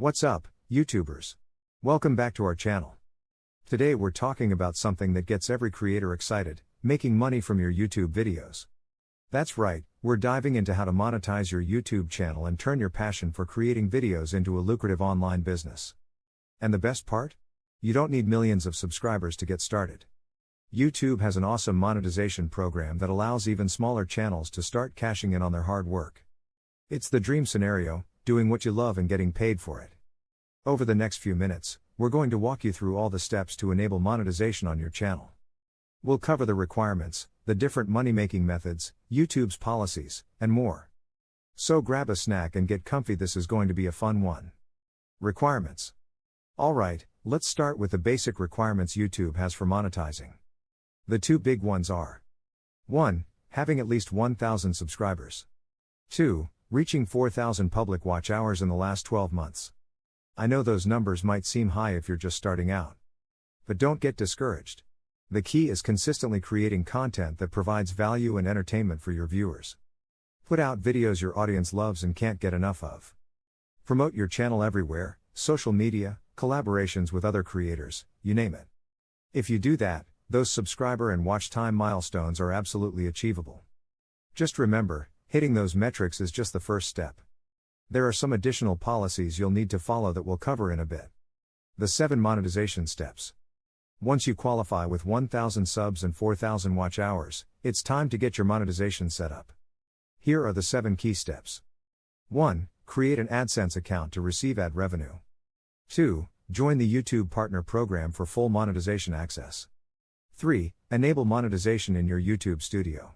What's up, YouTubers? Welcome back to our channel. Today we're talking about something that gets every creator excited, making money from your YouTube videos. That's right, we're diving into how to monetize your YouTube channel and turn your passion for creating videos into a lucrative online business. And the best part? You don't need millions of subscribers to get started. YouTube has an awesome monetization program that allows even smaller channels to start cashing in on their hard work. It's the dream scenario, doing what you love and getting paid for it. Over the next few minutes, we're going to walk you through all the steps to enable monetization on your channel. We'll cover the requirements, the different money-making methods, YouTube's policies, and more. So grab a snack and get comfy, this is going to be a fun one. Requirements. Alright, let's start with the basic requirements YouTube has for monetizing. The two big ones are 1. Having at least 1,000 subscribers. 2. Reaching 4,000 public watch hours in the last 12 months. I know those numbers might seem high if you're just starting out. But don't get discouraged. The key is consistently creating content that provides value and entertainment for your viewers. Put out videos your audience loves and can't get enough of. Promote your channel everywhere, social media, collaborations with other creators, you name it. If you do that, those subscriber and watch time milestones are absolutely achievable. Just remember, hitting those metrics is just the first step. There are some additional policies you'll need to follow that we'll cover in a bit. The 7 monetization steps. Once you qualify with 1,000 subs and 4,000 watch hours, it's time to get your monetization set up. Here are the 7 key steps. 1. Create an AdSense account to receive ad revenue. 2. Join the YouTube Partner Program for full monetization access. 3. Enable monetization in your YouTube studio.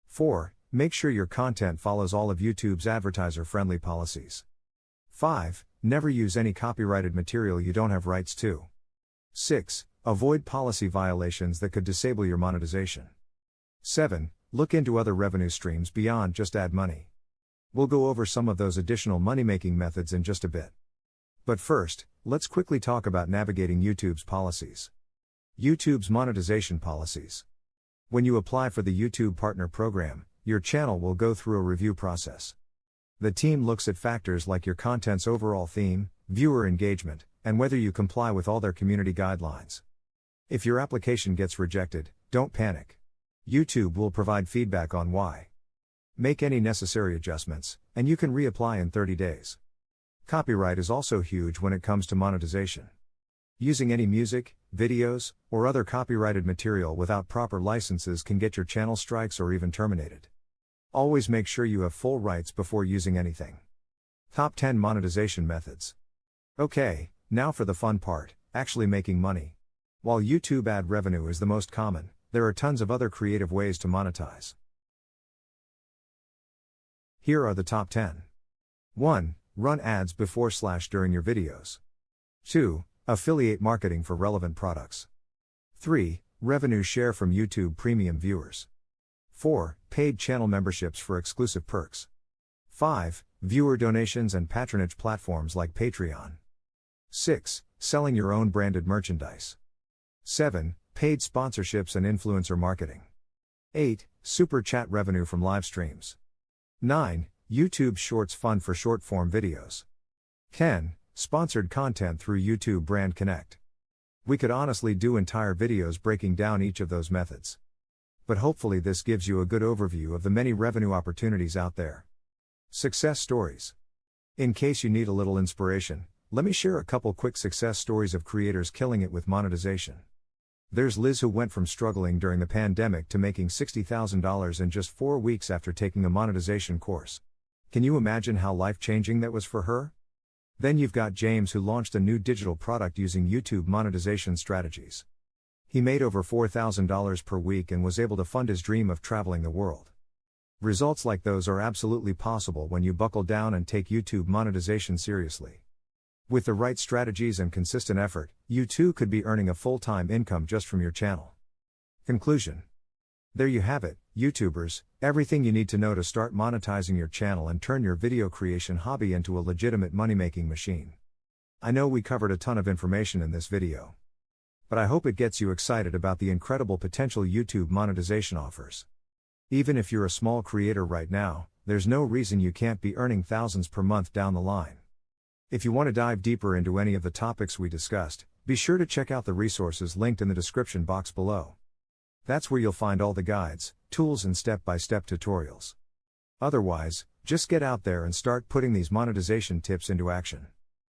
4. Make sure your content follows all of YouTube's advertiser-friendly policies. 5. Never use any copyrighted material you don't have rights to. 6. Avoid policy violations that could disable your monetization. 7. Look into other revenue streams beyond just ad money. We'll go over some of those additional money-making methods in just a bit. But first, let's quickly talk about navigating YouTube's policies. YouTube's monetization policies. When you apply for the YouTube Partner Program, your channel will go through a review process. The team looks at factors like your content's overall theme, viewer engagement, and whether you comply with all their community guidelines. If your application gets rejected, don't panic. YouTube will provide feedback on why. Make any necessary adjustments, and you can reapply in 30 days. Copyright is also huge when it comes to monetization. Using any music, videos, or other copyrighted material without proper licenses can get your channel strikes or even terminated. Always make sure you have full rights before using anything. Top 10 monetization methods. Okay, now for the fun part, actually making money. While YouTube ad revenue is the most common, there are tons of other creative ways to monetize. Here are the top 10. 1. Run ads before/during your videos. 2. Affiliate marketing for relevant products. 3. Revenue share from YouTube Premium viewers. 4. Paid channel memberships for exclusive perks. 5. Viewer donations and patronage platforms like Patreon. 6. Selling your own branded merchandise. 7. Paid sponsorships and influencer marketing. 8. Super chat revenue from live streams. 9. YouTube Shorts fund for short-form videos. 10. Sponsored content through YouTube Brand Connect. We could honestly do entire videos breaking down each of those methods. But hopefully this gives you a good overview of the many revenue opportunities out there. Success stories. In case you need a little inspiration, let me share a couple quick success stories of creators killing it with monetization. There's Liz, who went from struggling during the pandemic to making $60,000 in just 4 weeks after taking a monetization course. Can you imagine how life-changing that was for her? Then you've got James, who launched a new digital product using YouTube monetization strategies. He made over $4,000 per week and was able to fund his dream of traveling the world. Results like those are absolutely possible when you buckle down and take YouTube monetization seriously. With the right strategies and consistent effort, you too could be earning a full-time income just from your channel. Conclusion. There you have it, YouTubers, everything you need to know to start monetizing your channel and turn your video creation hobby into a legitimate money-making machine. I know we covered a ton of information in this video. But I hope it gets you excited about the incredible potential YouTube monetization offers. Even if you're a small creator right now, there's no reason you can't be earning thousands per month down the line. If you want to dive deeper into any of the topics we discussed, be sure to check out the resources linked in the description box below. That's where you'll find all the guides, tools and step-by-step tutorials. Otherwise, just get out there and start putting these monetization tips into action.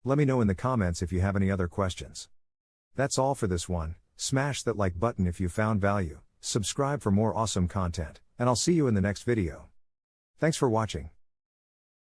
Let me know in the comments if you have any other questions. That's all for this one. Smash that like button if you found value, subscribe for more awesome content, and I'll see you in the next video. Thanks for watching.